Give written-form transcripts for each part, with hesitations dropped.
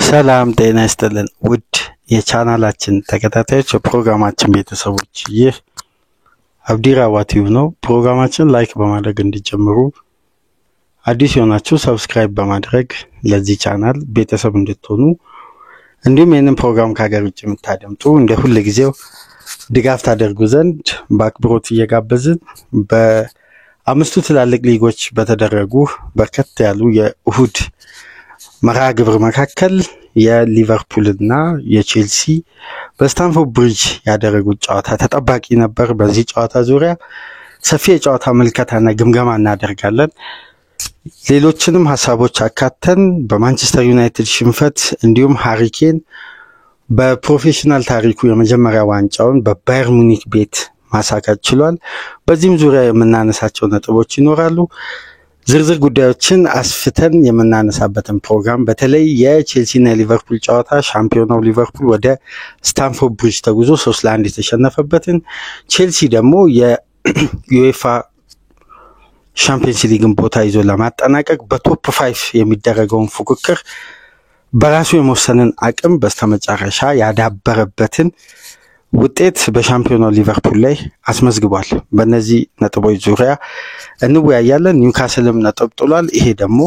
ሰላም ጤና ይስጥልን ውድ የቻናላችን ተከታታዮች የፕሮግራማችን ቤተሰቦች ይህ አብዲራዋቲው ነው። ፕሮግራማችን ላይክ በማድረግ እንዲጀምሩ አዲስ የሆናችሁ ሰብስክራይብ በማድረግ ለዚህ ቻናል ቤተሰብ እንድትሆኑ እንዲሁም ይህንን ፕሮግራም ከሀገር ውጭ የምታደምጡ እንደ ሁሉ ጊዜው ድጋፍ ታደርጉ ዘንድ በአክብሮት እየጋበዝን በአምስቱ ትላልቅ ሊጎች በተደረጉ በርከት ያሉ የእሁድ መርሃ ግብር መካከል የሊቨርፑልና የቼልሲ በስታንፎርድ ብሪጅ ያደረጉት ጨዋታ ተጠባቂ ነበር። በዚህ ጨዋታ ዙሪያ ሰፊ የጨዋታ መልከታና ግምገማ እናደርጋለን። ሌሎችንም ሐሳቦች አካተን በማንቸስተር ዩናይትድ ሽንፈት እንዲሁም ሃሪኬን በፕሮፌሽናል ታሪኩ የመጀመሪያ ዋንጫውን በባየር ሙኒክ ቤት ማሳካት ችሏል። በዚህም ዙሪያ የምናነሳቸው ነጥቦች ይኖራሉ። ዝርዝር ጉዳዮችን አስፍተን የምናነሳበትን ፕሮግራም በተለይ የቼልሲና ሊቨርፑል ጨዋታ ሻምፒዮናው ሊቨርፑል ወደ ስታንፎርድ ብሪጅ ተጉዞ 3-1 የተሸነፈበትን ቼልሲ ደግሞ የዩኤፋ ሻምፒየንስ ሊግን ቦታ ይዞ ለማጠናቀቅ በቶፕ 5 የሚደረገውን ፉክክር በራሱ የመወሰንን አቅም በስተመጨረሻ ያዳበረበትን ውጤት በሻምፒዮናው ሊቨርፑል ላይ አስመዝግቧል። በእነዚህ ነጥቦች ዙሪያ እንወያያለን። ኒውካስልም ነጥብ ጥሏል። ይሄ ደግሞ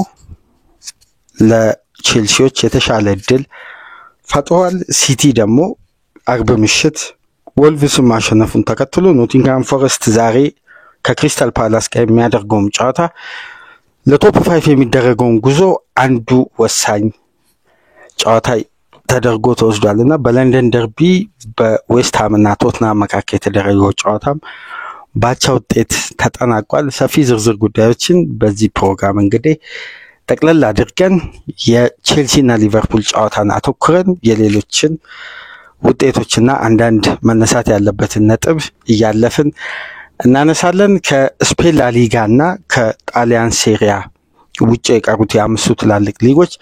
ለቼልሲዎች የተሻለ እድል ፈጥሯል። ሲቲ ደግሞ አርብ ምሽት ወልቭስን ማሸነፉን ተከትሎ ኖቲንግሃም ፎረስት ዛሬ ከክሪስታል ፓላስ ጋር የሚያደርገው ጨዋታ ለቶፕ 5 የሚደረገውን ጉዞ አንዱ ወሳኝ ጨዋታ ተደርጎ ተወስዷልና በለንደን ደርቢ በዌስትሃም እና ቶትናም መካከል የተደረገው ጨዋታም ባቻ ውጤት ተጠናቋል። ሰፊ ዝርዝር ጉዳዮችን በዚህ ፕሮግራም እንግዲህ ጠቅለል አድርገን የቼልሲና ሊቨርፑል ጨዋታን አተኩረን የሌሎችን ውጤቶችና አንዳንድ መነሳት ያለበትን ነጥብ እያለፍን እናነሳለን። ከስፔን ላሊጋና ከጣሊያን ሴሪያ ውጭ የቀሩት የአምስቱ ትላልቅ ሊጎች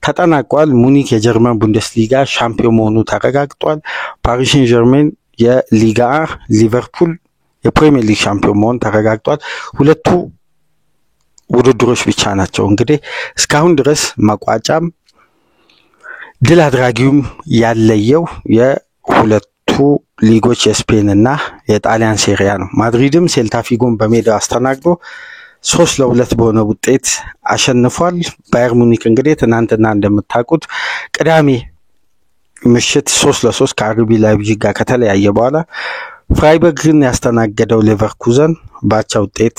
ተጠናቋል። ሙኒክ የጀርመን ቡንደስሊጋ ሻምፒዮን መሆኑ ተረጋግጧል። ፓሪስ ሴን ጀርሜን የሊጋ ሊቨርፑል የፕሪሚየር ሊግ ሻምፒዮን መሆኑ ተረጋግጧል። ሁለቱ ውድድሮች ብቻ ናቸው እንግዲህ እስካሁን ድረስ መቋጫም ድል አድራጊውም ያለየው የሁለቱ ሊጎች የስፔንና የጣሊያን ሴሪያ ነው። ማድሪድም ሴልታ ፊጎን በሜዳው አስተናግዶ 3-2 በሆነ ውጤት አሸንፏል። ባየር ሙኒክ እንግዲህ ትናንትና እንደምታውቁት ቅዳሜ ምሽት 3-3 ከአርቢ ላይፕዚግ ጋር ከተለያየ በኋላ ፍራይበርግን ያስተናገደው ሌቨርኩዘን ባቻ ውጤት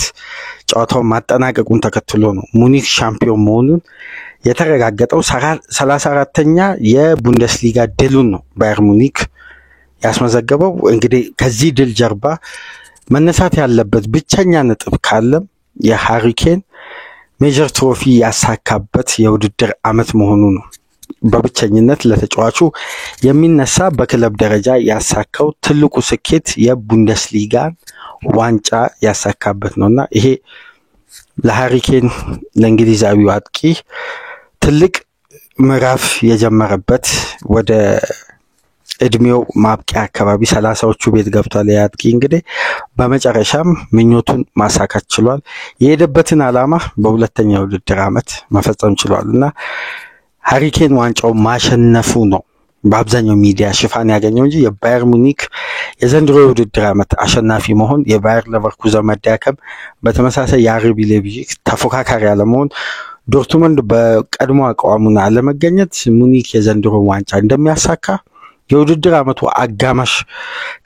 ጨዋታውን ማጠናቀቁን ተከትሎ ነው ሙኒክ ሻምፒዮን መሆኑን የተረጋገጠው። 34ኛ የቡንደስሊጋ ድሉን ነው ባየር ሙኒክ ያስመዘገበው። እንግዲህ ከዚህ ድል ጀርባ መነሳት ያለበት ብቸኛ ነጥብ ካለም የሃሪኬን ሜጀር ትሮፊ ያሳካበት የውድድር አመት መሆኑ ነው። በብቸኝነት ለተጫዋቹ የሚነሳ በክለብ ደረጃ ያሳካው ትልቁ ስኬት የቡንደስሊጋ ዋንጫ ያሳካበት ነውና ይሄ ለሃሪኬን ለእንግሊዛዊው አጥቂ ትልቅ ምዕራፍ የጀመረበት ወደ እድሜው ማብቂያ አካባቢ 30ዎቹ ቤት ገብቷል። ያጥቂ እንግዲህ በመጨረሻም ምኞቱን ማሳካት ችሏል። የሄደበትን ዓላማ በሁለተኛው ውድድር አመት መፈጸም ችሏልና ሃሪኬን ዋንጫው ማሸነፉ ነው በአብዛኛው ሚዲያ ሽፋን ያገኘው እንጂ የባየር ሙኒክ የዘንድሮ ውድድር አመት አሸናፊ መሆን የባየር ሌቨርኩዘን መዳከም በተመሳሳይ የአርቢ ላይፕዚግ ተፎካካሪ አለመሆን ዶርትሙንድ በቀድሞ አቋሙና አለመገኘት ሙኒክ የዘንድሮ ዋንጫ እንደሚያሳካ የውድድር አመቱ አጋማሽ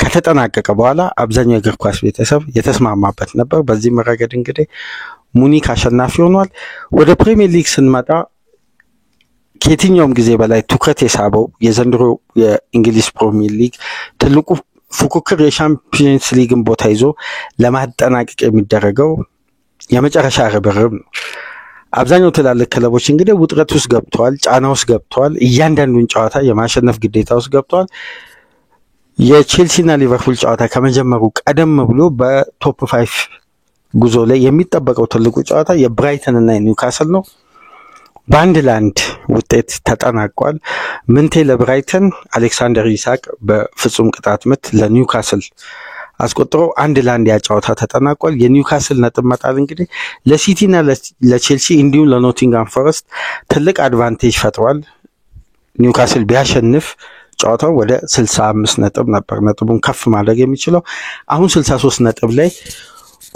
ከተጠናቀቀ በኋላ አብዛኛው የእግር ኳስ ቤተሰብ የተስማማበት ነበር። በዚህ ረገድ እንግዲህ ሙኒክ አሸናፊ ሆኗል። ወደ ፕሪሚየር ሊግ ስንመጣ ከየትኛውም ጊዜ በላይ ትኩረት የሳበው የዘንድሮ የእንግሊዝ ፕሪሚየር ሊግ ትልቁ ፉክክር የሻምፒየንስ ሊግን ቦታ ይዞ ለማጠናቀቅ የሚደረገው የመጨረሻ ርብርብ ነው። አብዛኛው ትላልቅ ክለቦች እንግዲህ ውጥረት ውስጥ ገብተዋል፣ ጫና ውስጥ ገብተዋል፣ እያንዳንዱን ጨዋታ የማሸነፍ ግዴታ ውስጥ ገብተዋል። የቼልሲና ሊቨርፑል ጨዋታ ከመጀመሩ ቀደም ብሎ በቶፕ 5 ጉዞ ላይ የሚጠበቀው ትልቁ ጨዋታ የብራይተን እና የኒውካስል ነው። በ1-1 ውጤት ተጠናቋል። ምንቴ ለብራይተን፣ አሌክሳንደር ኢሳቅ በፍጹም ቅጣት ምት ለኒውካስል አስቆጥሮ 1-1 ያጫወታ ተጠናቋል። የኒውካስል ነጥብ መጣል እንግዲህ ለሲቲና ለቼልሲ እንዲሁም ለኖቲንግሃም ፎረስት ትልቅ አድቫንቴጅ ፈጥሯል። ኒውካስል ቢያሸንፍ ጨዋታው ወደ 65 ነጥብ ነበር ነጥቡን ከፍ ማድረግ የሚችለው። አሁን 63 ነጥብ ላይ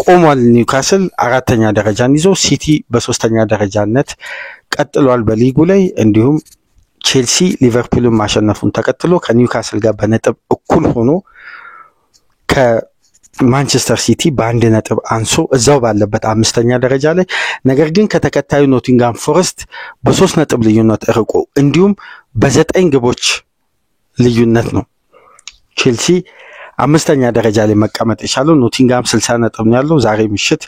ቆሟል። ኒውካስል አራተኛ ደረጃን ይዞ ሲቲ በሶስተኛ ደረጃነት ቀጥሏል በሊጉ ላይ። እንዲሁም ቼልሲ ሊቨርፑልን ማሸነፉን ተከትሎ ከኒውካስል ጋር በነጥብ እኩል ሆኖ ከማንቸስተር ሲቲ በአንድ ነጥብ አንሶ እዛው ባለበት አምስተኛ ደረጃ ላይ፣ ነገር ግን ከተከታዩ ኖቲንጋም ፎረስት በ3 ነጥብ ልዩነት ርቆ እንዲሁም በ9 ግቦች ልዩነት ነው ቼልሲ አምስተኛ ደረጃ ላይ መቀመጥ የቻለው። ኖቲንጋም 60 ነጥብ ነው ያለው። ዛሬ ምሽት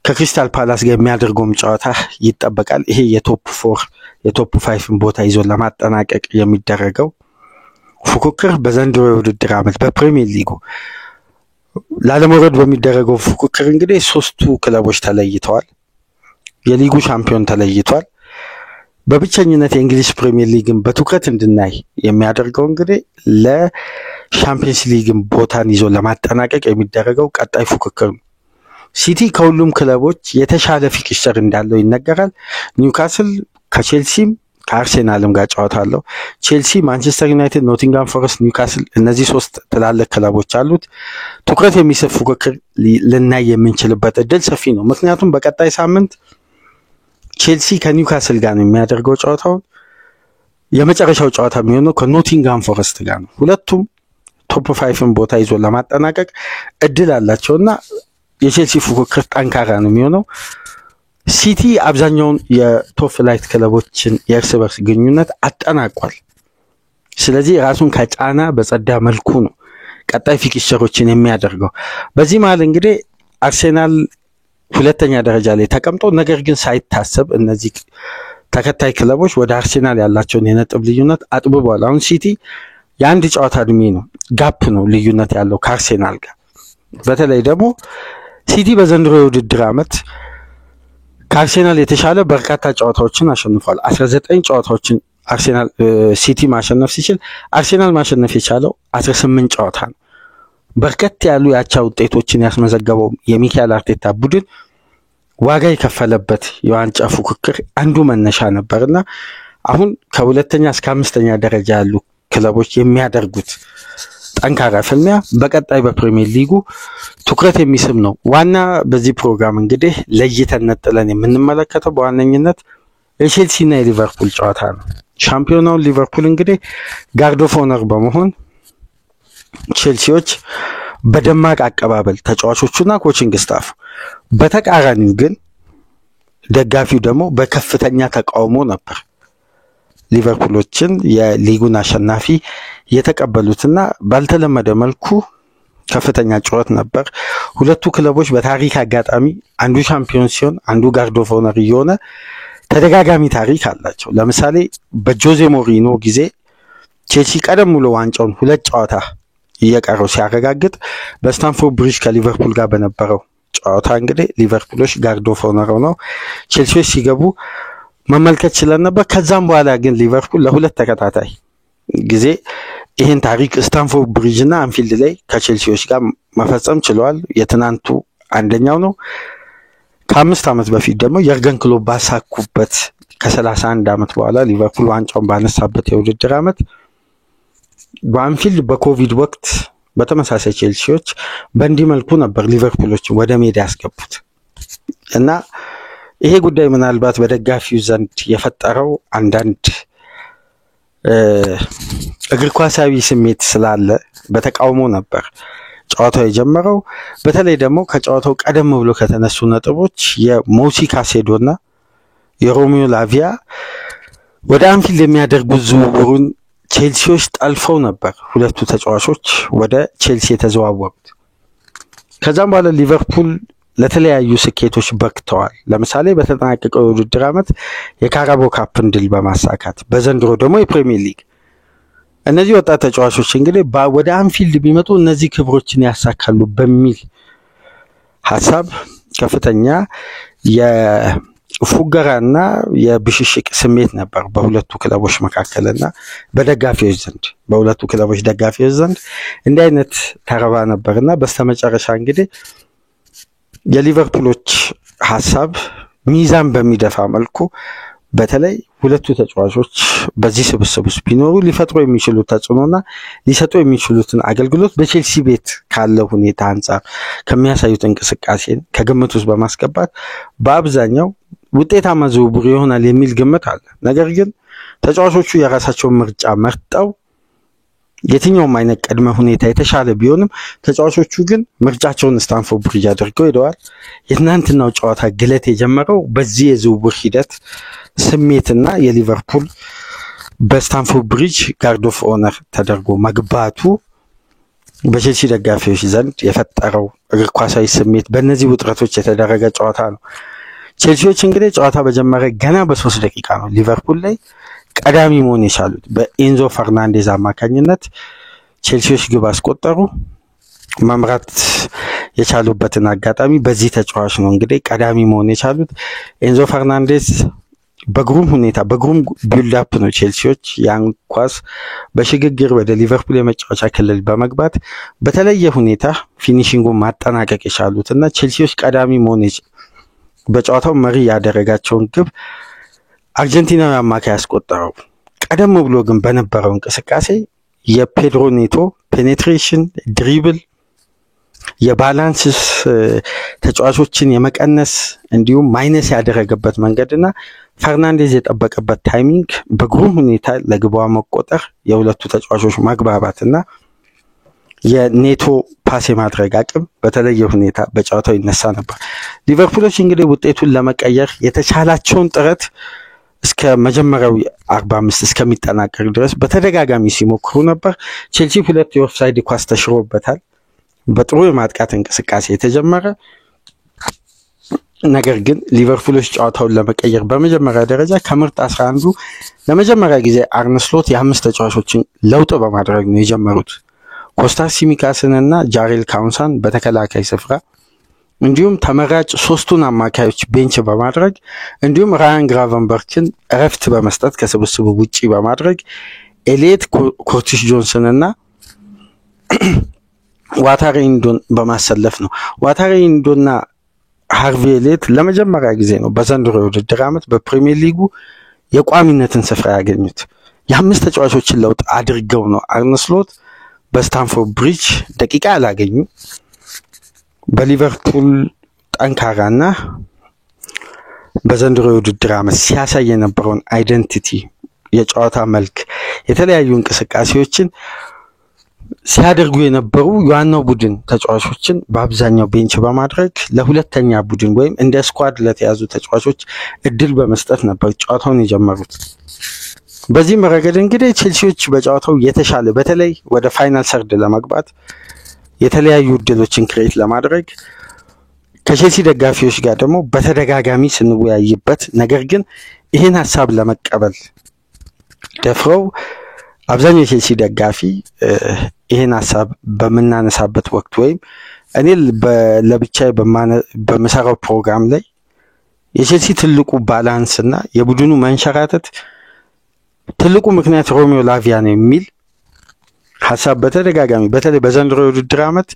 ከክሪስታል ፓላስ ጋር የሚያደርገውም ጨዋታ ይጠበቃል። ይሄ የቶፕ 4 የቶፕ 5 ቦታ ይዞ ለማጠናቀቅ የሚደረገው ፉክክር በዘንድሮ የውድድር ዓመት በፕሪሚየር ሊጉ ላለመውረድ በሚደረገው ፉክክር እንግዲህ 3ቱ ክለቦች ተለይተዋል። የሊጉ ሻምፒዮን ተለይቷል። በብቸኝነት የእንግሊዝ ፕሪሚየር ሊግን በትኩረት እንድናይ የሚያደርገው እንግዲህ ለሻምፒየንስ ሊግን ቦታን ይዞ ለማጠናቀቅ የሚደረገው ቀጣይ ፉክክር ነው። ሲቲ ከሁሉም ክለቦች የተሻለ ፊክስቸር እንዳለው ይነገራል። ኒውካስል ከቼልሲም ከአርሴናልም ጋር ጨዋታ አለው። ቼልሲ፣ ማንቸስተር ዩናይትድ፣ ኖቲንጋም ፎረስት፣ ኒውካስል እነዚህ 3 ትላልቅ ክለቦች አሉት። ትኩረት የሚስብ ፉክክር ልናይ የምንችልበት እድል ሰፊ ነው። ምክንያቱም በቀጣይ ሳምንት ቼልሲ ከኒውካስል ጋር ነው የሚያደርገው ጨዋታውን። የመጨረሻው ጨዋታ የሚሆነው ከኖቲንጋም ፎረስት ጋር ነው። ሁለቱም ቶፕ 5ን ቦታ ይዞ ለማጠናቀቅ እድል አላቸውና የቼልሲ ፉክክር ጠንካራ ነው የሚሆነው። ሲቲ አብዛኛውን የቶፕ ፍላይት ክለቦችን የእርስ በርስ ግንኙነት አጠናቋል። ስለዚህ ራሱን ከጫና በጸዳ መልኩ ነው ቀጣይ ፊክስቸሮችን የሚያደርገው። በዚህ መሃል እንግዲህ አርሴናል ሁለተኛ ደረጃ ላይ ተቀምጦ ነገር ግን ሳይታሰብ እነዚህ ተከታይ ክለቦች ወደ አርሴናል ያላቸውን የነጥብ ልዩነት አጥብቧል። አሁን ሲቲ የአንድ ጨዋታ እድሜ ነው ጋፕ ነው ልዩነት ያለው ከአርሴናል ጋር። በተለይ ደግሞ ሲቲ በዘንድሮ የውድድር ዓመት ከአርሴናል የተሻለ በርካታ ጨዋታዎችን አሸንፏል። 19 ጨዋታዎችን አርሴናል ሲቲ ማሸነፍ ሲችል አርሴናል ማሸነፍ የቻለው 18 ጨዋታ ነው። በርከት ያሉ ያቻ ውጤቶችን ያስመዘገበው የሚካኤል አርቴታ ቡድን ዋጋ የከፈለበት የዋንጫ ፉክክር አንዱ መነሻ ነበርና አሁን ከሁለተኛ እስከ አምስተኛ ደረጃ ያሉ ክለቦች የሚያደርጉት ጠንካራ ፍልሚያ በቀጣይ በፕሪሚየር ሊጉ ትኩረት የሚስብ ነው። ዋና በዚህ ፕሮግራም እንግዲህ ለይተን ነጥለን የምንመለከተው በዋነኝነት የቼልሲና የሊቨርፑል ጨዋታ ነው። ሻምፒዮናውን ሊቨርፑል እንግዲህ ጋርድ ኦፍ ኦነር በመሆን ቼልሲዎች በደማቅ አቀባበል ተጫዋቾቹና ኮቺንግ ስታፍ፣ በተቃራኒው ግን ደጋፊው ደግሞ በከፍተኛ ተቃውሞ ነበር ሊቨርፑሎችን የሊጉን አሸናፊ የተቀበሉትና ባልተለመደ መልኩ ከፍተኛ ጩኸት ነበር። ሁለቱ ክለቦች በታሪክ አጋጣሚ አንዱ ሻምፒዮን ሲሆን አንዱ ጋርድ ኦፍ ኦነር የሆነ ተደጋጋሚ ታሪክ አላቸው። ለምሳሌ በጆዜ ሞሪኖ ጊዜ ቼልሲ ቀደም ብሎ ዋንጫውን 2 ጨዋታ እየቀረው ሲያረጋግጥ በስታንፎርድ ብሪጅ ከሊቨርፑል ጋር በነበረው ጨዋታ እንግዲህ ሊቨርፑሎች ጋርድ ኦፍ ኦነር ሆነው ቼልሲዎች ሲገቡ መመልከት ችለን ነበር። ከዛም በኋላ ግን ሊቨርፑል ለ2 ተከታታይ ጊዜ ይህን ታሪክ ስታንፎርድ ብሪጅ እና አንፊልድ ላይ ከቼልሲዎች ጋር መፈጸም ችለዋል። የትናንቱ አንደኛው ነው። ከ5 ዓመት በፊት ደግሞ የርገን ክሎፕ ባሳኩበት ከ31 ዓመት በኋላ ሊቨርፑል ዋንጫውን ባነሳበት የውድድር ዓመት በአንፊልድ በኮቪድ ወቅት በተመሳሳይ ቼልሲዎች በእንዲህ መልኩ ነበር ሊቨርፑሎችን ወደ ሜዳ ያስገቡት እና ይሄ ጉዳይ ምናልባት በደጋፊው ዘንድ የፈጠረው አንዳንድ እግር ኳሳዊ ስሜት ስላለ በተቃውሞ ነበር ጨዋታው የጀመረው። በተለይ ደግሞ ከጨዋታው ቀደም ብሎ ከተነሱ ነጥቦች የሞሲ ካሴዶና የሮሚዮ ላቪያ ወደ አንፊልድ የሚያደርጉት ዝውውሩን ቼልሲዎች ጠልፈው ነበር ሁለቱ ተጫዋቾች ወደ ቼልሲ የተዘዋወሩት። ከዛም በኋላ ሊቨርፑል ለተለያዩ ስኬቶች በቅተዋል። ለምሳሌ በተጠናቀቀው የውድድር ዓመት የካራቦ ካፕን ድል በማሳካት በዘንድሮ ደግሞ የፕሪሚየር ሊግ እነዚህ ወጣት ተጫዋቾች እንግዲህ ወደ አንፊልድ ቢመጡ እነዚህ ክብሮችን ያሳካሉ በሚል ሐሳብ ከፍተኛ የፉገራና የብሽሽቅ ስሜት ነበር በሁለቱ ክለቦች መካከልና በደጋፊዎች ዘንድ በሁለቱ ክለቦች ደጋፊዎች ዘንድ እንዲህ አይነት ተረባ ነበርና በስተመጨረሻ እንግዲህ የሊቨርፑሎች ሐሳብ ሚዛን በሚደፋ መልኩ በተለይ ሁለቱ ተጫዋቾች በዚህ ስብስብ ውስጥ ቢኖሩ ሊፈጥሩ የሚችሉት ተጽዕኖና ሊሰጡ የሚችሉትን አገልግሎት በቼልሲ ቤት ካለው ሁኔታ አንፃር ከሚያሳዩት እንቅስቃሴን ከግምት ውስጥ በማስገባት በአብዛኛው ውጤታማ ዝውውር ይሆናል የሚል ግምት አለ። ነገር ግን ተጫዋቾቹ የራሳቸውን ምርጫ መርጠው የትኛውም አይነት ቅድመ ሁኔታ የተሻለ ቢሆንም ተጫዋቾቹ ግን ምርጫቸውን ስታንፎርድ ብሪጅ አድርገው ሄደዋል። የትናንትናው ጨዋታ ግለት የጀመረው በዚህ የዝውውር ሂደት ስሜትና የሊቨርፑል በስታንፎርድ ብሪጅ ጋርድ ኦፍ ኦነር ተደርጎ መግባቱ በቼልሲ ደጋፊዎች ዘንድ የፈጠረው እግር ኳሳዊ ስሜት በእነዚህ ውጥረቶች የተደረገ ጨዋታ ነው። ቼልሲዎች እንግዲህ ጨዋታ በጀመረ ገና በ3 ደቂቃ ነው ሊቨርፑል ላይ ቀዳሚ መሆን የቻሉት። በኤንዞ ፈርናንዴዝ አማካኝነት ቼልሲዎች ግብ አስቆጠሩ። መምራት የቻሉበትን አጋጣሚ በዚህ ተጫዋች ነው እንግዲህ ቀዳሚ መሆን የቻሉት። ኤንዞ ፈርናንዴዝ በግሩም ሁኔታ በግሩም ቢልድ አፕ ነው ቼልሲዎች ያን ኳስ በሽግግር ወደ ሊቨርፑል የመጫወቻ ክልል በመግባት በተለየ ሁኔታ ፊኒሺንጉን ማጠናቀቅ የቻሉትና ቼልሲዎች ቀዳሚ መሆን በጨዋታው መሪ ያደረጋቸውን ግብ አርጀንቲናዊ አማካይ ያስቆጠረው። ቀደም ብሎ ግን በነበረው እንቅስቃሴ የፔድሮ ኔቶ ፔኔትሬሽን፣ ድሪብል፣ የባላንስ ተጫዋቾችን የመቀነስ እንዲሁም ማይነስ ያደረገበት መንገድና ፈርናንዴዝ የጠበቀበት ታይሚንግ በግሩም ሁኔታ ለግቧ መቆጠር የሁለቱ ተጫዋቾች መግባባትና የኔቶ ፓስ የማድረግ አቅም በተለየ ሁኔታ በጨዋታው ይነሳ ነበር። ሊቨርፑሎች እንግዲህ ውጤቱን ለመቀየር የተቻላቸውን ጥረት እስከ መጀመሪያው 45 እስከሚጠናቀቅ ድረስ በተደጋጋሚ ሲሞክሩ ነበር። ቼልሲ 2 የኦፍሳይድ ኳስ ተሽሮበታል። በጥሩ የማጥቃት እንቅስቃሴ የተጀመረ ነገር ግን ሊቨርፑሎች ጨዋታውን ለመቀየር በመጀመሪያ ደረጃ ከምርጥ 11 ለመጀመሪያ ጊዜ አርነ ስሎት የ5 ተጫዋቾችን ለውጥ በማድረግ ነው የጀመሩት። ኮስታስ ሲሚካስንና ጃሬል ካውንሳን በተከላካይ ስፍራ እንዲሁም ተመራጭ 3ቱን አማካዮች ቤንች በማድረግ እንዲሁም ራያን ግራቨንበርችን እረፍት በመስጠት ከስብስቡ ውጪ በማድረግ ኤሊየት ኮርቲስ ጆንሰንና ዋታሪ ኢንዶን በማሰለፍ ነው። ዋታሪ ኢንዶና ሃርቪ ኤሊየት ለመጀመሪያ ጊዜ ነው በዘንድሮ የውድድር ዓመት በፕሪሚየር ሊጉ የቋሚነትን ስፍራ ያገኙት። የ5 ተጫዋቾችን ለውጥ አድርገው ነው አርነ ስሎት በስታንፎርድ ብሪጅ ደቂቃ አላገኙ በሊቨርፑል ጠንካራና በዘንድሮ የውድድር ዓመት ሲያሳይ የነበረውን አይደንቲቲ የጨዋታ መልክ የተለያዩ እንቅስቃሴዎችን ሲያደርጉ የነበሩ የዋናው ቡድን ተጫዋቾችን በአብዛኛው ቤንች በማድረግ ለሁለተኛ ቡድን ወይም እንደ ስኳድ ለተያዙ ተጫዋቾች እድል በመስጠት ነበር ጨዋታውን የጀመሩት። በዚህም ረገድ እንግዲህ ቼልሲዎች በጨዋታው የተሻለ በተለይ ወደ ፋይናል ሰርድ ለመግባት የተለያዩ እድሎችን ክሬት ለማድረግ ከቼልሲ ደጋፊዎች ጋር ደግሞ በተደጋጋሚ ስንወያይበት ነገር ግን ይሄን ሐሳብ ለመቀበል ደፍረው አብዛኛው ቼልሲ ደጋፊ ይሄን ሐሳብ በመናነሳበት ወቅት ወይም እኔ ለብቻዬ በመሰራው ፕሮግራም ላይ የቼልሲ ትልቁ ባላንስና የቡድኑ መንሸራተት ትልቁ ምክንያት ሮሜዮ ላቪያ ነው የሚል ሐሳብ በተደጋጋሚ በተለይ በዘንድሮ የውድድር ዓመት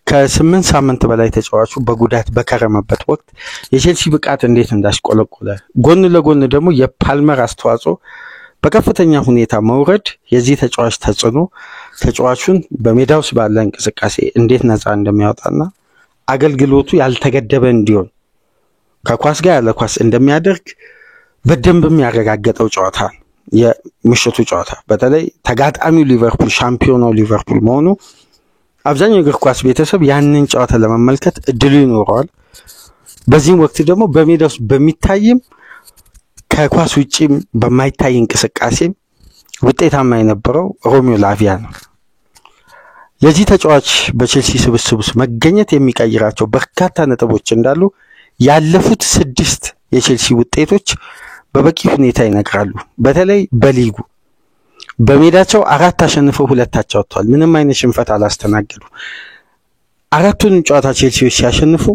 ከ8 ሳምንት በላይ ተጫዋቹ በጉዳት በከረመበት ወቅት የቼልሲ ብቃት እንዴት እንዳሽቆለቆለ ጎን ለጎን ደግሞ የፓልመር አስተዋጽኦ በከፍተኛ ሁኔታ መውረድ የዚህ ተጫዋች ተጽዕኖ ተጫዋቹን በሜዳው ውስጥ ባለ እንቅስቃሴ እንዴት ነፃ እንደሚያወጣና አገልግሎቱ ያልተገደበ እንዲሆን ከኳስ ጋር ያለ ኳስ እንደሚያደርግ በደንብም ያረጋገጠው ጨዋታ የምሽቱ ጨዋታ በተለይ ተጋጣሚው ሊቨርፑል ሻምፒዮናው ሊቨርፑል መሆኑ አብዛኛው እግር ኳስ ቤተሰብ ያንን ጨዋታ ለመመልከት እድሉ ይኖረዋል። በዚህም ወቅት ደግሞ በሜዳው ውስጥ በሚታይም ከኳስ ውጪም በማይታይ እንቅስቃሴ ውጤታማ የነበረው ሮሜዮ ላቪያ ነው። የዚህ ተጫዋች በቼልሲ ስብስብ ውስጥ መገኘት የሚቀይራቸው በርካታ ነጥቦች እንዳሉ ያለፉት 6 የቼልሲ ውጤቶች በበቂ ሁኔታ ይነግራሉ። በተለይ በሊጉ በሜዳቸው 4 አሸንፈው 2 አቻ ወጥተዋል። ምንም አይነት ሽንፈት አላስተናገዱ። 4ቱን ጨዋታ ቼልሲዎች ሲያሸንፉ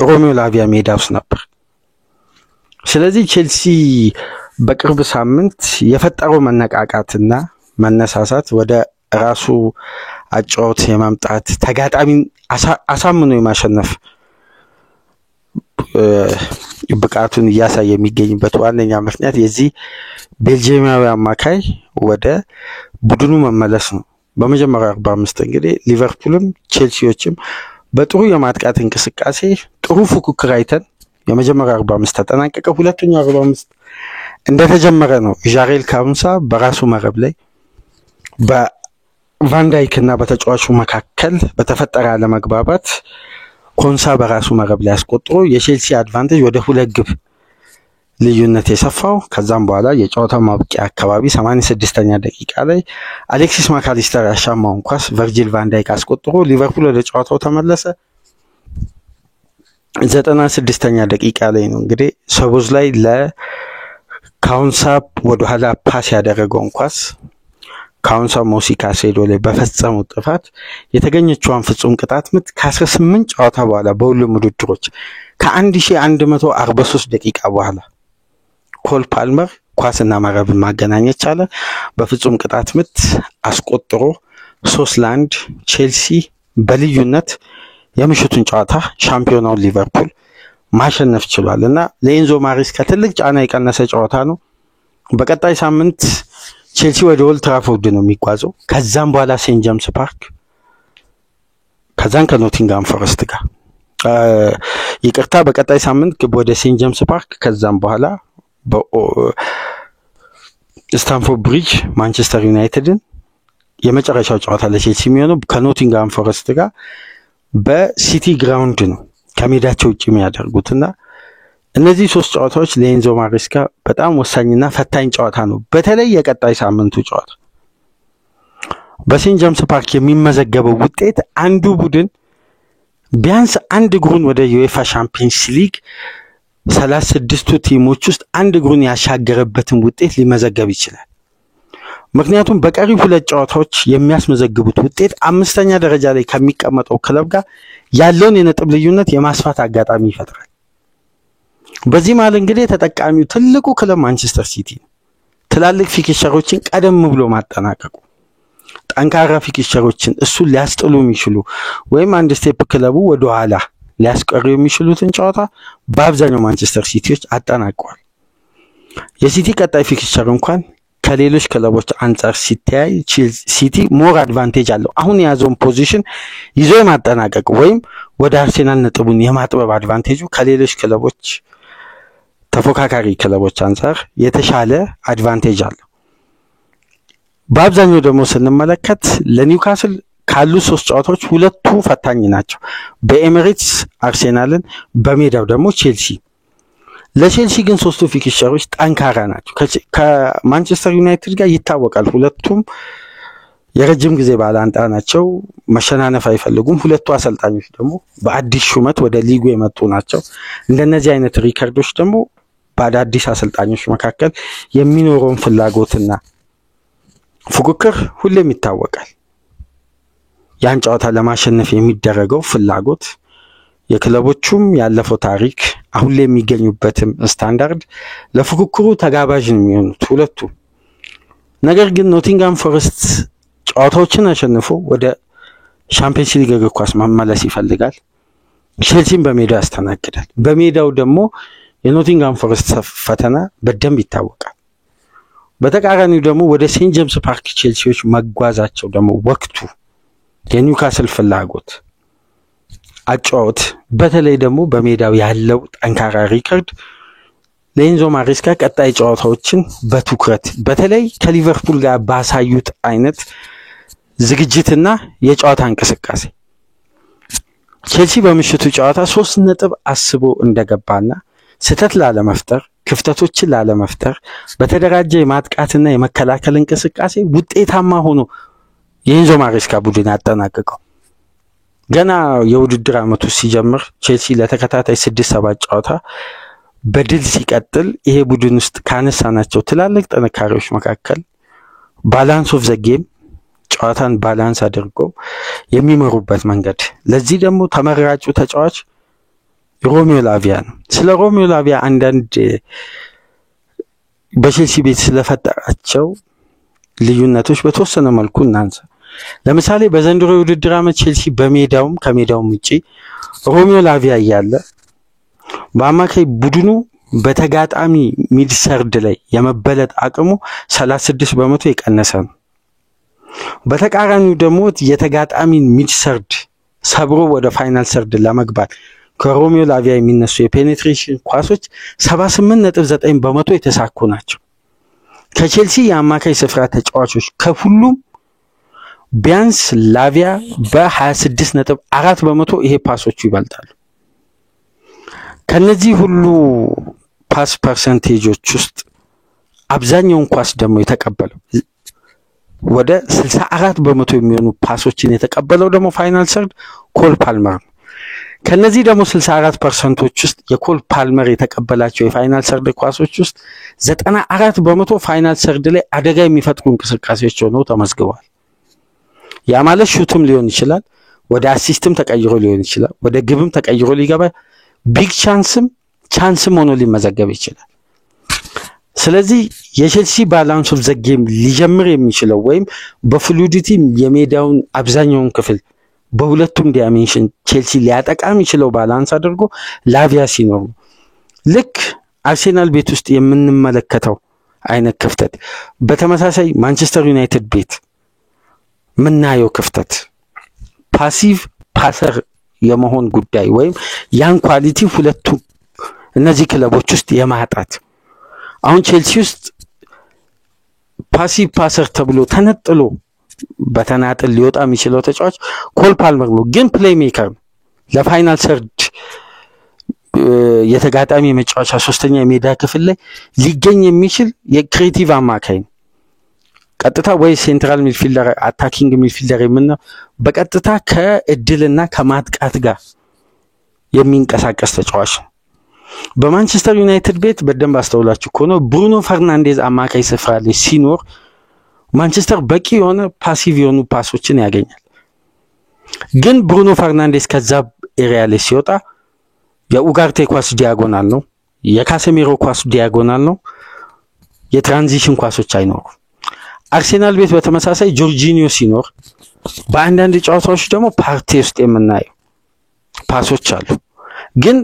ሮሜዮ ላቪያ ሜዳ ውስጥ ነበር። ስለዚህ ቼልሲ በቅርብ ሳምንት የፈጠረው መነቃቃትና መነሳሳት ወደ ራሱ አጫወት የማምጣት ተጋጣሚ አሳምኖ የማሸነፍ ብቃቱን እያሳየ የሚገኝበት ዋነኛ ምክንያት የዚህ ቤልጂየማዊ አማካይ ወደ ቡድኑ መመለስ ነው። በመጀመሪያው 45 እንግዲህ ሊቨርፑልም ቼልሲዎችም በጥሩ የማጥቃት እንቅስቃሴ ጥሩ ፉክክር አይተን የመጀመሪያው 45 ተጠናቀቀ። ሁለተኛው 45 እንደተጀመረ ነው ዣሬል ካውንሳ በራሱ መረብ ላይ በቫንዳይክ እና በተጫዋቹ መካከል በተፈጠረ አለመግባባት ኮንሳ በራሱ መረብ ላይ አስቆጥሮ የቼልሲ አድቫንቴጅ ወደ 2 ግብ ልዩነት የሰፋው። ከዛም በኋላ የጨዋታው ማብቂያ አካባቢ 86ኛ ደቂቃ ላይ አሌክሲስ ማካሊስተር ያሻማውን ኳስ ቨርጂል ቫንዳይክ አስቆጥሮ ሊቨርፑል ወደ ጨዋታው ተመለሰ። 96ኛ ደቂቃ ላይ ነው እንግዲህ ሰቦዝ ላይ ለካውንሳ ወደ ኋላ ፓስ ያደረገውን ኳስ ካውንሳ ሞሲ ካሴዶ ላይ በፈጸመው ጥፋት የተገኘችውን ፍጹም ቅጣት ምት ከ18 ጨዋታ በኋላ በሁሉም ውድድሮች ከ1143 ደቂቃ በኋላ ኮል ፓልመር ኳስና መረብን ማገናኘት ቻለ። በፍጹም ቅጣት ምት አስቆጥሮ 3-1 ቼልሲ በልዩነት የምሽቱን ጨዋታ ሻምፒዮናው ሊቨርፑል ማሸነፍ ችሏልና ለኤንዞ ማሬስካ ትልቅ ጫና የቀነሰ ጨዋታ ነው። በቀጣይ ሳምንት ቼልሲ ወደ ኦልድ ትራፎርድ ነው የሚጓዘው። ከዛም በኋላ ሴንት ጄምስ ፓርክ፣ ከዛን ከኖቲንጋም ፎረስት ጋር ይቅርታ፣ በቀጣይ ሳምንት ወደ ሴንት ጄምስ ፓርክ፣ ከዛም በኋላ በስታንፎርድ ብሪጅ ማንቸስተር ዩናይትድን፣ የመጨረሻው ጨዋታ ለቼልሲ የሚሆነው ከኖቲንጋም ፎረስት ጋር በሲቲ ግራውንድ ነው ከሜዳቸው ውጪ የሚያደርጉትና እነዚህ 3 ጨዋታዎች ለኤንዞ ማሬስካ በጣም ወሳኝና ፈታኝ ጨዋታ ነው። በተለይ የቀጣይ ሳምንቱ ጨዋታ በሴንት ጄምስ ፓርክ የሚመዘገበው ውጤት አንዱ ቡድን ቢያንስ አንድ እግሩን ወደ ዩኤፋ ቻምፒየንስ ሊግ 36ቱ ቲሞች ውስጥ አንድ እግሩን ያሻገረበትን ውጤት ሊመዘገብ ይችላል። ምክንያቱም በቀሪው 2 ጨዋታዎች የሚያስመዘግቡት ውጤት 5ኛ ደረጃ ላይ ከሚቀመጠው ክለብ ጋር ያለውን የነጥብ ልዩነት የማስፋት አጋጣሚ ይፈጥራል። በዚህ ማለት እንግዲህ ተጠቃሚው ትልቁ ክለብ ማንቸስተር ሲቲ ነው። ትላልቅ ፊክቸሮችን ቀደም ብሎ ማጠናቀቁ ጠንካራ ፊክቸሮችን እሱን ሊያስጥሉ የሚችሉ ወይም አንድ ስቴፕ ክለቡ ወደ ኋላ ሊያስቀሩ የሚችሉትን ጨዋታ በአብዛኛው ማንቸስተር ሲቲዎች አጠናቀዋል። የሲቲ ቀጣይ ፊክቸር እንኳን ከሌሎች ክለቦች አንፃር ሲታይ ሲቲ ሞር አድቫንቴጅ አለው። አሁን የያዘውን ፖዚሽን ይዞ የማጠናቀቅ ወይም ወደ አርሴናል ነጥቡን የማጥበብ አድቫንቴጁ ከሌሎች ክለቦች ተፎካካሪ ክለቦች አንፃር የተሻለ አድቫንቴጅ አለው። በአብዛኛው ደግሞ ስንመለከት ለኒውካስል ካሉ 3 ጨዋታዎች 2ቱ ፈታኝ ናቸው። በኤሚሬትስ አርሴናልን፣ በሜዳው ደግሞ ቼልሲ። ለቼልሲ ግን 3ቱ ፊክቸሮች ጠንካራ ናቸው። ከማንቸስተር ዩናይትድ ጋር ይታወቃል። ሁለቱም የረጅም ጊዜ ባላንጣ ናቸው። መሸናነፍ አይፈልጉም። 2ቱ አሰልጣኞች ደግሞ በአዲስ ሹመት ወደ ሊጉ የመጡ ናቸው። እንደነዚህ አይነት ሪከርዶች ደግሞ በአዳዲስ አሰልጣኞች መካከል የሚኖረውን ፍላጎትና ፉክክር ሁሌም ይታወቃል። ያን ጨዋታ ለማሸነፍ የሚደረገው ፍላጎት የክለቦቹም ያለፈው ታሪክ አሁን ላይ የሚገኙበትም ስታንዳርድ ለፉክክሩ ተጋባዥ ነው የሚሆኑት ሁለቱ። ነገር ግን ኖቲንጋም ፎረስት ጨዋታዎችን አሸንፎ ወደ ቻምፒየንስ ሊግ እግር ኳስ መመለስ ይፈልጋል። ቼልሲን በሜዳው ያስተናግዳል። በሜዳው ደግሞ የኖቲንጋም ፎረስት ፈተና በደንብ ይታወቃል። በተቃራኒው ደግሞ ወደ ሴንት ጄምስ ፓርክ ቼልሲዎች መጓዛቸው ደግሞ ወቅቱ የኒውካስል ፍላጎት አጫወት በተለይ ደግሞ በሜዳው ያለው ጠንካራ ሪከርድ ለኤንዞ ማሬስካ ቀጣይ ጨዋታዎችን በትኩረት በተለይ ከሊቨርፑል ጋር ባሳዩት አይነት ዝግጅትና የጨዋታ እንቅስቃሴ ቼልሲ በምሽቱ ጨዋታ 3 ነጥብ አስቦ እንደገባና ስተት ላለመፍጠር ክፍተቶችን ላለመፍጠር በተደራጀ የማጥቃትና የመከላከል እንቅስቃሴ ውጤታማ ሆኖ የኤንዞ ማሬስካ ቡድን ያጠናቀቀው። ገና የውድድር ዓመቱ ሲጀምር ቼልሲ ለተከታታይ 6-7 ጨዋታ በድል ሲቀጥል ይሄ ቡድን ውስጥ ካነሳናቸው ትላልቅ ጥንካሬዎች መካከል ባላንስ ኦፍ ዘ ጌም ጨዋታን ባላንስ አድርገው የሚመሩበት መንገድ፣ ለዚህ ደግሞ ተመራጩ ተጫዋች ሮሚዮ ላቪያ ነው። ስለ ሮሚዮ ላቪያ አንዳንድ በቼልሲ ቤት ስለፈጠራቸው ልዩነቶች በተወሰነ መልኩ እናንሳ። ለምሳሌ በዘንድሮ የውድድር ዓመት ቼልሲ በሜዳውም ከሜዳውም ውጪ ሮሚዮ ላቪያ ያለ በአማካይ ቡድኑ በተጋጣሚ ሚድሰርድ ላይ የመበለጥ አቅሙ 36% የቀነሰ ነው። በተቃራኒው ደግሞ የተጋጣሚ ሚድሰርድ ሰብሮ ወደ ፋይናል ሰርድ ለመግባት ከሮሚዮ ላቪያ የሚነሱ የፔኔትሬሽን ኳሶች 78.9% የተሳኩ ናቸው። ከቼልሲ የአማካይ ስፍራ ተጫዋቾች ከሁሉም ቢያንስ ላቪያ በ26.4% ይሄ ፓሶቹ ይበልጣሉ። ከነዚህ ሁሉ ፓስ ፐርሰንቴጆች ውስጥ አብዛኛውን ኳስ ደግሞ የተቀበለው ወደ 64% የሚሆኑ ፓሶችን የተቀበለው ደግሞ ፋይናል ሰርድ ኮል ፓልመር ነው። ከነዚህ ደግሞ 64%ዎች ውስጥ የኮል ፓልመር የተቀበላቸው የፋይናል ሰርድ ኳሶች ውስጥ 94% ፋይናል ሰርድ ላይ አደጋ የሚፈጥሩ እንቅስቃሴዎች ሆነው ተመዝግበዋል። ያ ማለት ሹትም ሊሆን ይችላል፣ ወደ አሲስትም ተቀይሮ ሊሆን ይችላል፣ ወደ ግብም ተቀይሮ ሊገባ ቢግ ቻንስም ሆኖ ሊመዘገብ ይችላል። ስለዚህ የቼልሲ ባላንስ ኦፍ ዘ ጌም ሊጀምር የሚችለው ወይም በፍሉዲቲ የሜዳውን አብዛኛውን ክፍል በሁለቱም ዳይሜንሽን ቼልሲ ሊያጠቃ የሚችለው ባላንስ አድርጎ ላቪያ ሲኖር ነው። ልክ አርሴናል ቤት ውስጥ የምንመለከተው አይነት ክፍተት በተመሳሳይ ማንቸስተር ዩናይትድ ቤት ምናየው ክፍተት ፓሲቭ ፓሰር የመሆን ጉዳይ ወይም ያን ኳሊቲ ሁለቱ እነዚህ ክለቦች ውስጥ የማጣት አሁን ቼልሲ ውስጥ ፓሲቭ ፓሰር ተብሎ ተነጥሎ በተናጥል ሊወጣ የሚችለው ተጫዋች ኮል ፓልመር ነው፣ ግን ፕሌይ ሜከር ለፋይናል ሰርድ የተጋጣሚ መጫወቻ ሶስተኛ የሜዳ ክፍል ላይ ሊገኝ የሚችል የክሬቲቭ አማካይ ነው። ቀጥታ ወይ ሴንትራል ሚድፊልደር አታኪንግ ሚድፊልደር የምንለው በቀጥታ ከእድልና ከማጥቃት ጋር የሚንቀሳቀስ ተጫዋች ነው። በማንቸስተር ዩናይትድ ቤት በደንብ አስተውላችሁ ከሆነ ብሩኖ ፈርናንዴዝ አማካይ ስፍራ ላይ ሲኖር ማንቸስተር በቂ የሆነ ፓሲቭ የሆኑ ፓሶችን ያገኛል። ግን ብሩኖ ፈርናንዴዝ ከዛ ኤሪያ ላይ ሲወጣ የኡጋርቴ ኳስ ዲያጎናል ነው፣ የካሴሜሮ ኳስ ዲያጎናል ነው፣ የትራንዚሽን ኳሶች አይኖሩም። አርሴናል ቤት በተመሳሳይ ጆርጂኒዮ ሲኖር በአንዳንድ ጨዋታዎች ደግሞ ፓርቴ ውስጥ የምናየው ፓሶች አሉ። ግን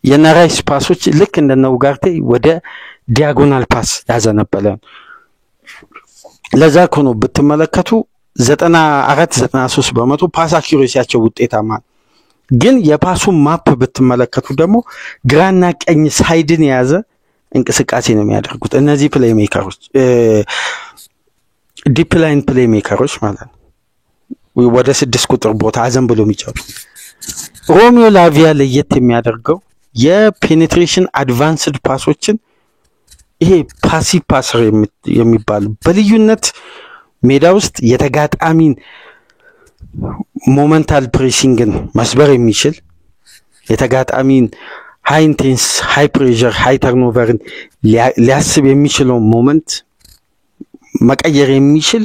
የናራይስ ፓሶች ልክ እንደነ ኡጋርቴ ወደ ዲያጎናል ፓስ ያዘነበለ ለዛ ኮኖ ብትመለከቱ 94-93% ፓስ አኪዩሬሲያቸው ውጤታማ። ግን የፓሱ ማፕ ብትመለከቱ ደግሞ ግራና ቀኝ ሳይድን የያዘ እንቅስቃሴ ነው የሚያደርጉት እነዚህ ፕሌይ ሜከሮች ዲፕ ላይን ፕሌይ ሜከሮች ማለት ነው። ወደ 6 ቁጥር ቦታ አዘን ብሎ የሚጫወቱ ሮሚዮ ላቪያ ለየት የሚያደርገው የፔኔትሬሽን አድቫንስድ ፓሶችን ይሄ ፓሲቭ ፓሰር የሚባል በልዩነት ሜዳ ውስጥ የተጋጣሚን ሞመንታል ፕሬሲንግን መስበር የሚችል የተጋጣሚን ሃይ ኢንቴንስ ሃይ ፕሬሸር ሃይ ተርኖቨርን ሊያስብ የሚችለው ሞመንት መቀየር የሚችል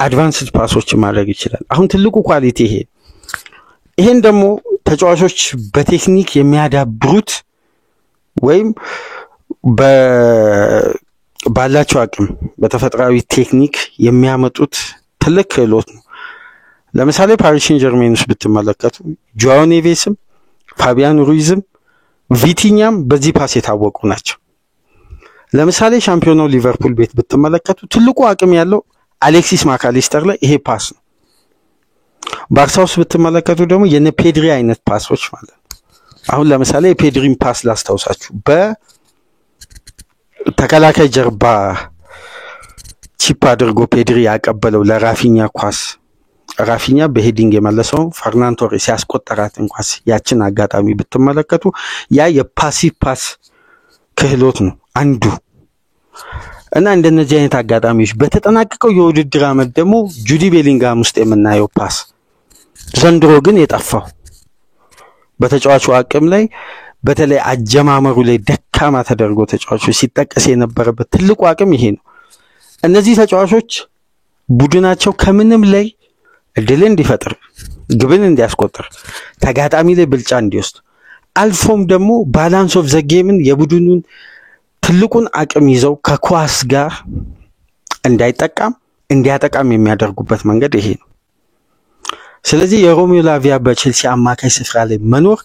አድቫንስድ ፓሶች ማድረግ ይችላል። አሁን ትልቁ ኳሊቲ ይሄን ደግሞ ተጫዋቾች በቴክኒክ የሚያዳብሩት ወይም ባላቸው አቅም በተፈጥሯዊ ቴክኒክ የሚያመጡት ትልቅ ክህሎት ነው። ለምሳሌ ፓሪስ ሴን ጀርሜን ውስጥ ብትመለከቱ ጆአው ኔቬስም ፋቢያን ሩይዝም ቪቲኛም በዚህ ፓስ የታወቁ ናቸው። ለምሳሌ ሻምፒዮናው ሊቨርፑል ቤት ብትመለከቱ ትልቁ አቅም ያለው አሌክሲስ ማካሊስተር ላይ ይሄ ፓስ ነው። ባርሳ ውስጥ ብትመለከቱ ደግሞ የነ ፔድሪ አይነት ፓሶች ማለት ነው። አሁን ለምሳሌ የፔድሪን ፓስ ላስታውሳችሁ በተከላካይ ጀርባ ቺፕ አድርጎ ፔድሪ ያቀበለው ለራፊኛ ኳስ ራፊኛ በሄዲንግ የመለሰው ፈርናንዶ ቶሬስ ያስቆጠራት እንኳን ያችን አጋጣሚ ብትመለከቱ ያ የፓሲቭ ፓስ ክህሎት ነው አንዱ። እና እንደነዚህ አይነት አጋጣሚዎች በተጠናቀቀው የውድድር አመት ደግሞ ጁዲ ቤሊንጋም ውስጥ የምናየው ፓስ ዘንድሮ ግን የጠፋው በተጫዋቹ አቅም ላይ በተለይ አጀማመሩ ላይ ደካማ ተደርጎ ተጫዋቹ ሲጠቀስ የነበረበት ትልቁ አቅም ይሄ ነው። እነዚህ ተጫዋቾች ቡድናቸው ከምንም ላይ እድልን እንዲፈጥር ግብን እንዲያስቆጥር ተጋጣሚ ላይ ብልጫ እንዲወስድ አልፎም ደግሞ ባላንስ ኦፍ ዘ ጌምን የቡድኑን ትልቁን አቅም ይዘው ከኳስ ጋር እንዲያጠቃም የሚያደርጉበት መንገድ ይሄ ነው። ስለዚህ የሮሚዮ ላቪያ በቼልሲ አማካይ ስፍራ ላይ መኖር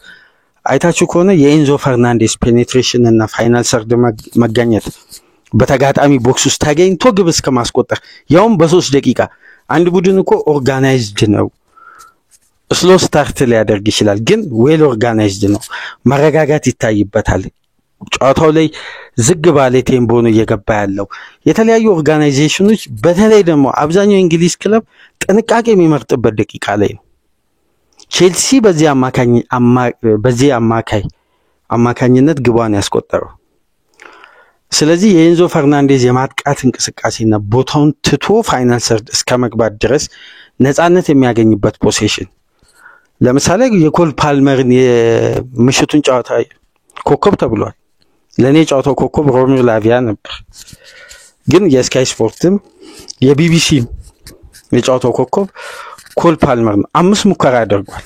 አይታችሁ ከሆነ የኤንዞ ፈርናንዴስ ፔኔትሬሽን እና ፋይናል ሰርድ መገኘት በተጋጣሚ ቦክስ ውስጥ ተገኝቶ ግብ እስከ ማስቆጠር ያውም በ3 ደቂቃ አንድ ቡድን እኮ ኦርጋናይዝድ ነው ስሎ ስታርት ሊያደርግ ይችላል ግን ዌል ኦርጋናይዝድ ነው መረጋጋት ይታይበታል ጨዋታው ላይ ዝግ ባለ ቴምፖ ነው እየገባ ያለው የተለያዩ ኦርጋናይዜሽኖች በተለይ ደግሞ አብዛኛው እንግሊዝ ክለብ ጥንቃቄ የሚመርጥበት ደቂቃ ላይ ነው ቼልሲ በዚህ አማካኝነት ግቧን ያስቆጠረው ስለዚህ የኤንዞ ፈርናንዴዝ የማጥቃት እንቅስቃሴና ቦታውን ትቶ ፋይናል ሰርድ እስከ መግባት ድረስ ነፃነት የሚያገኝበት ፖሴሽን ለምሳሌ የኮል ፓልመርን የምሽቱን ጨዋታ ኮከብ ተብሏል ለኔ ጨዋታው ኮከብ ሮሚዮ ላቪያ ነበር ግን የስካይ ስፖርትም የቢቢሲ የጨዋታው ኮከብ ኮል ፓልመር ነው 5 ሙከራ አድርጓል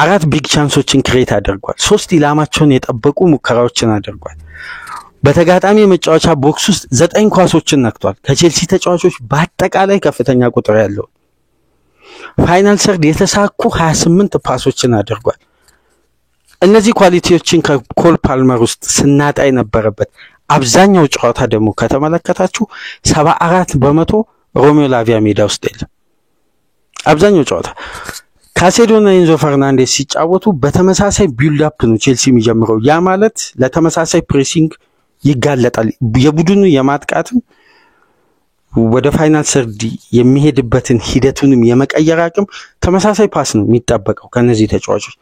4 ቢግ ቻንሶችን ክሬት አድርጓል 3 ኢላማቸውን የጠበቁ ሙከራዎችን አድርጓል በተጋጣሚ የመጫወቻ ቦክስ ውስጥ 9 ኳሶችን ነክቷል ከቼልሲ ተጫዋቾች በአጠቃላይ ከፍተኛ ቁጥር ያለው ፋይናል ሰርድ የተሳኩ 28 ፓሶችን አድርጓል እነዚህ ኳሊቲዎችን ከኮል ፓልመር ውስጥ ስናጣ የነበረበት አብዛኛው ጨዋታ ደግሞ ከተመለከታችሁ 74% ሮሚዮ ላቪያ ሜዳ ውስጥ የለም አብዛኛው ጨዋታ ካሴዶና ኤንዞ ፈርናንዴስ ሲጫወቱ በተመሳሳይ ቢልድ አፕ ነው ቼልሲ የሚጀምረው ያ ማለት ለተመሳሳይ ፕሬሲንግ ይጋለጣል የቡድኑ የማጥቃትም ወደ ፋይናል ሰርድ የሚሄድበትን ሂደቱንም የመቀየር አቅም ተመሳሳይ ፓስ ነው የሚጠበቀው ከነዚህ ተጫዋቾች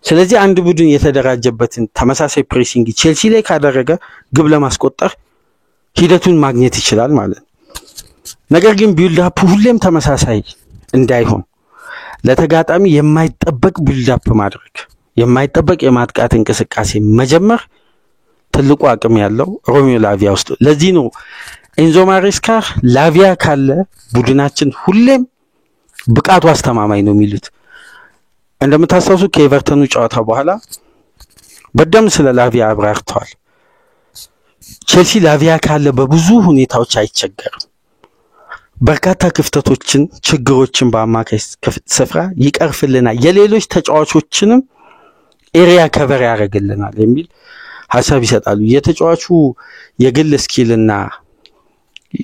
ስለዚህ አንድ ቡድን የተደራጀበትን ተመሳሳይ ፕሬሲንግ ቼልሲ ላይ ካደረገ ግብ ለማስቆጠር ሂደቱን ማግኘት ይችላል ማለት ነገር ግን ቢልድ አፕ ሁሌም ተመሳሳይ እንዳይሆን ለተጋጣሚ የማይጠበቅ ቢልድ አፕ ማድረግ የማይጠበቅ የማጥቃት እንቅስቃሴ መጀመር ትልቁ አቅም ያለው ሮሚዮ ላቪያ ውስጥ ለዚህ ነው ኤንዞ ማሬስካ ላቪያ ካለ ቡድናችን ሁሌም ብቃቱ አስተማማኝ ነው የሚሉት እንደምታስታውሱ ከኤቨርተኑ ጨዋታ በኋላ በደም ስለ ላቪያ አብራርተዋል ቼልሲ ላቪያ ካለ በብዙ ሁኔታዎች አይቸገርም በርካታ ክፍተቶችን ችግሮችን በአማካይ ስፍራ ይቀርፍልናል የሌሎች ተጫዋቾችንም ኤሪያ ከቨር ያደርግልናል የሚል ሐሳብ ይሰጣሉ የተጫዋቹ የግል ስኪልና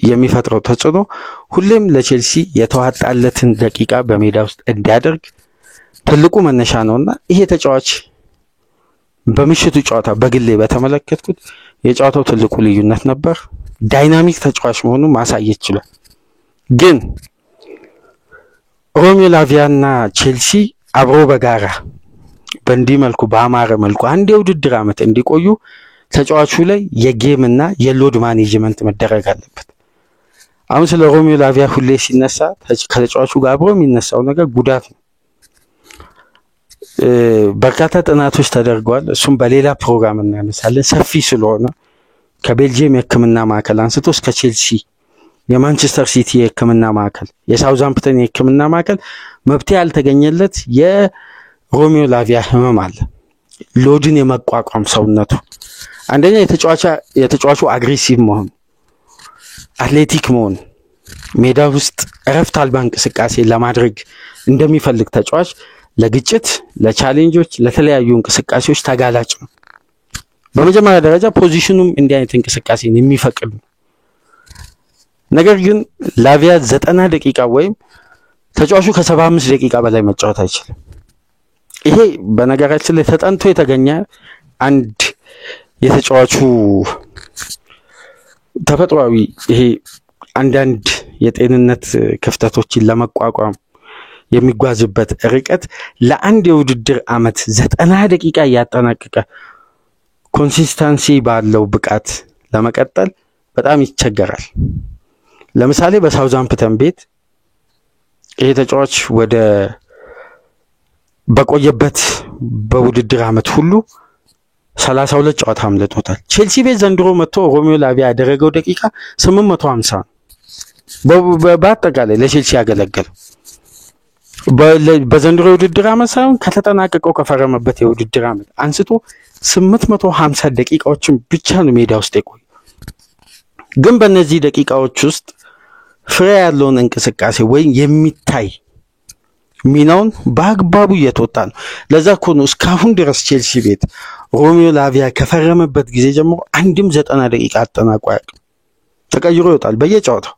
የሚፈጥረው ተጽዕኖ ሁሌም ለቼልሲ የተዋጣለትን ደቂቃ በሜዳ ውስጥ እንዲያደርግ ትልቁ መነሻ ነውና ይሄ ተጫዋች በምሽቱ ጨዋታ በግሌ በተመለከትኩት የጨዋታው ትልቁ ልዩነት ነበር ዳይናሚክ ተጫዋች መሆኑን ማሳየት ይችላል ግን ሮሚዮ ላቪያና ቼልሲ አብሮ በጋራ በእንዲህ መልኩ በአማረ መልኩ አንድ የውድድር ዓመት እንዲቆዩ ተጫዋቹ ላይ የጌምና የሎድ ማኔጅመንት መደረግ አለበት አሁን ስለ ሮሚዮ ላቪያ ሁሌ ሲነሳ ከተጫዋቹ ጋር አብሮ የሚነሳው ነገር ጉዳት ነው በርካታ ጥናቶች ተደርገዋል እሱም በሌላ ፕሮግራም እናነሳለን ሰፊ ስለሆነ ከቤልጂየም የሕክምና ማዕከል አንስቶ እስከ ቼልሲ የማንቸስተር ሲቲ የሕክምና ማዕከል የሳውዛምፕተን የሕክምና ማዕከል መብት ያልተገኘለት የሮሚዮ ላቪያ ህመም አለ ሎድን የመቋቋም ሰውነቱ አንደኛ የተጫዋቹ አግሬሲቭ መሆን አትሌቲክ መሆን ሜዳ ውስጥ እረፍት አልባ እንቅስቃሴ ለማድረግ እንደሚፈልግ ተጫዋች ለግጭት ለቻሌንጆች ለተለያዩ እንቅስቃሴዎች ተጋላጭ ነው በመጀመሪያ ደረጃ ፖዚሽኑም እንዲህ አይነት እንቅስቃሴን የሚፈቅድ ነገር ግን ላቪያ 90 ደቂቃ ወይም ተጫዋቹ ከ75 ደቂቃ በላይ መጫወት አይችልም ይሄ በነገራችን ላይ ተጠንቶ የተገኘ አንድ የተጫዋቹ ተፈጥሯዊ ይሄ አንዳንድ የጤንነት ክፍተቶችን ለመቋቋም የሚጓዝበት ርቀት ለአንድ የውድድር ዓመት 90 ደቂቃ ያጠናቀቀ ኮንሲስተንሲ ባለው ብቃት ለመቀጠል በጣም ይቸገራል ለምሳሌ በሳውዛምፕተን ቤት ይሄ ተጫዋች ወደ በቆየበት በውድድር ዓመት ሁሉ 32 ጨዋታ አምልጦታል ቼልሲ ቤት ዘንድሮ መጥቶ ሮሚዮ ላቪያ ያደረገው ደቂቃ 850 በአጠቃላይ ለቼልሲ ያገለገለ በዘንድሮ ውድድር ዓመት ሳይሆን ከተጠናቀቀው ከፈረመበት የውድድር ዓመት አንስቶ 850 ደቂቃዎችን ብቻ ነው ሜዳ ውስጥ የቆየው ግን በእነዚህ ደቂቃዎች ውስጥ ፍሬ ያለውን እንቅስቃሴ ወይ የሚታይ ሚናውን በአግባቡ እየተወጣ ነው። ለዛ እኮ ነው እስካሁን ድረስ ቼልሲ ቤት ሮሚዮ ላቪያ ከፈረመበት ጊዜ ጀምሮ አንድም 90 ደቂቃ አጠናቆ አያውቅም። ተቀይሮ ይወጣል በየጨዋታው።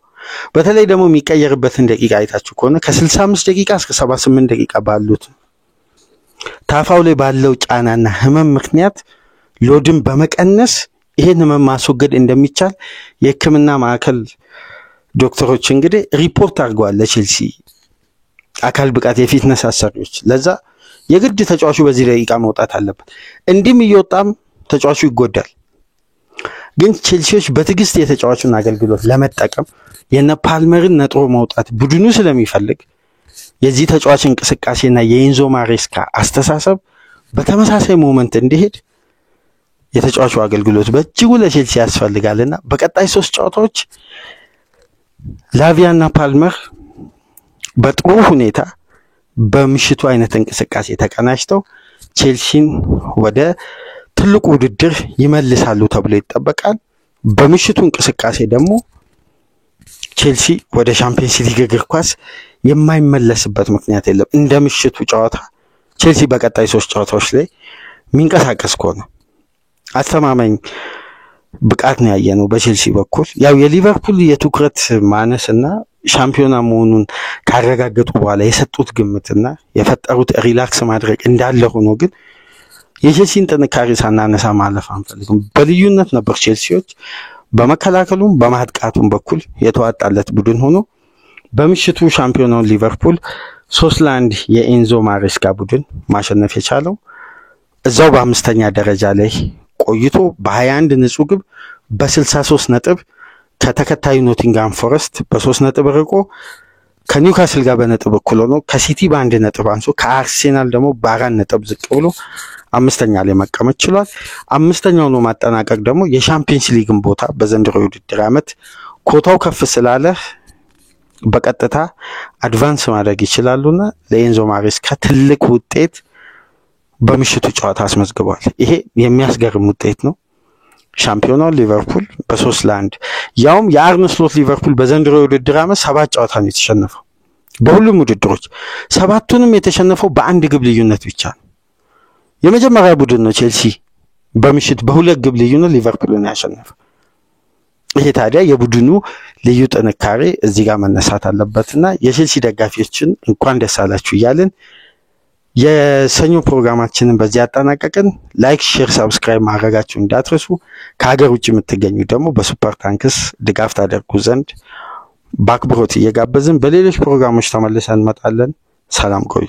በተለይ ደግሞ የሚቀየርበትን ደቂቃ አይታችሁ ከሆነ ከ65 ደቂቃ እስከ 78 ደቂቃ ባሉት ታፋው ላይ ባለው ጫናና ህመም ምክንያት ሎድን በመቀነስ ይሄን ህመም ማስወገድ እንደሚቻል የህክምና ማዕከል ዶክተሮች እንግዲህ ሪፖርት አድርገዋል ለቼልሲ አካል ብቃት የፊትነስ አሰሪዎች። ለዛ የግድ ተጫዋቹ በዚህ ደቂቃ መውጣት አለበት። እንዲም እየወጣም ተጫዋቹ ይጎዳል። ግን ቼልሲዎች በትግስት የተጫዋቹን አገልግሎት ለመጠቀም የነ ፓልመርን ነጥሮ መውጣት ቡድኑ ስለሚፈልግ የዚህ ተጫዋች እንቅስቃሴና የኢንዞ ማሬስካ አስተሳሰብ በተመሳሳይ ሞመንት እንዲሄድ የተጫዋቹ አገልግሎት በእጅጉ ለቼልሲ ያስፈልጋልና በቀጣይ 3 ጨዋታዎች ላቪያና ፓልመር በጥሩ ሁኔታ በምሽቱ አይነት እንቅስቃሴ ተቀናጅተው ቼልሲን ወደ ትልቁ ውድድር ይመልሳሉ ተብሎ ይጠበቃል። በምሽቱ እንቅስቃሴ ደግሞ ቼልሲ ወደ ቻምፒየንስ ሊግ እግር ኳስ የማይመለስበት ምክንያት የለም። እንደ ምሽቱ ጨዋታ ቼልሲ በቀጣይ 3 ጨዋታዎች ላይ ሚንቀሳቀስ ከሆነ አስተማማኝ ብቃት ነው ያየነው በቼልሲ በኩል። ያው የሊቨርፑል የትኩረት ማነስና ሻምፒዮና መሆኑን ካረጋገጡ በኋላ የሰጡት ግምትና የፈጠሩት ሪላክስ ማድረግ እንዳለ ሆኖ ግን የቼልሲን ጥንካሬ ሳናነሳ ማለፍ አንፈልግም። በልዩነት ነበር ቼልሲዎች በመከላከሉም በማጥቃቱም በኩል የተዋጣለት ቡድን ሆኖ በምሽቱ ሻምፒዮናውን ሊቨርፑል 3-1 የኤንዞ ማሬስካ ቡድን ማሸነፍ የቻለው እዛው በ5ኛ ደረጃ ላይ ቆይቶ በ21 ንጹህ ግብ በ63 ነጥብ ከተከታዩ ኖቲንጋም ፎረስት በ3 ነጥብ ርቆ ከኒውካስል ጋር በነጥብ እኩል ሆኖ ከሲቲ በ1 ነጥብ አንሶ ከአርሴናል ደግሞ በ4 ነጥብ ዝቅ ብሎ 5ኛ ላይ መቀመጥ ችሏል። 5ኛው ነው ማጠናቀቅ ደግሞ የቻምፒየንስ ሊግን ቦታ በዘንድሮ ውድድር ዓመት ኮታው ከፍ ስላለ በቀጥታ አድቫንስ ማድረግ ይችላሉና ለኤንዞ ማሬስካ ትልቅ ውጤት በምሽቱ ጨዋታ አስመዝግቧል። ይሄ የሚያስገርም ውጤት ነው። ሻምፒዮናው ሊቨርፑል በ3-1 ያውም የአርነ ስሎት ሊቨርፑል በዘንድሮ ውድድር ዓመት 7 ጨዋታ ነው የተሸነፈው። በሁሉም ውድድሮች 7ቱንም የተሸነፈው በአንድ ግብ ልዩነት ብቻ ነው። የመጀመሪያ ቡድን ነው ቼልሲ በምሽት በ2 ግብ ልዩነት ሊቨርፑልን ያሸነፈው። ይሄ ታዲያ የቡድኑ ልዩ ጥንካሬ እዚህ ጋር መነሳት አለበትና የቼልሲ ደጋፊዎችን እንኳን ደስ አላችሁ እያልን የሰኞ ፕሮግራማችንን በዚህ አጠናቀቅን። ላይክ፣ ሼር፣ ሰብስክራይብ ማድረጋችሁን እንዳትረሱ። ከሀገር ውጭ የምትገኙ ደግሞ በሱፐር ታንክስ ድጋፍ ታደርጉ ዘንድ በአክብሮት እየጋበዝን በሌሎች ፕሮግራሞች ተመልሰን እንመጣለን። ሰላም ቆዩ።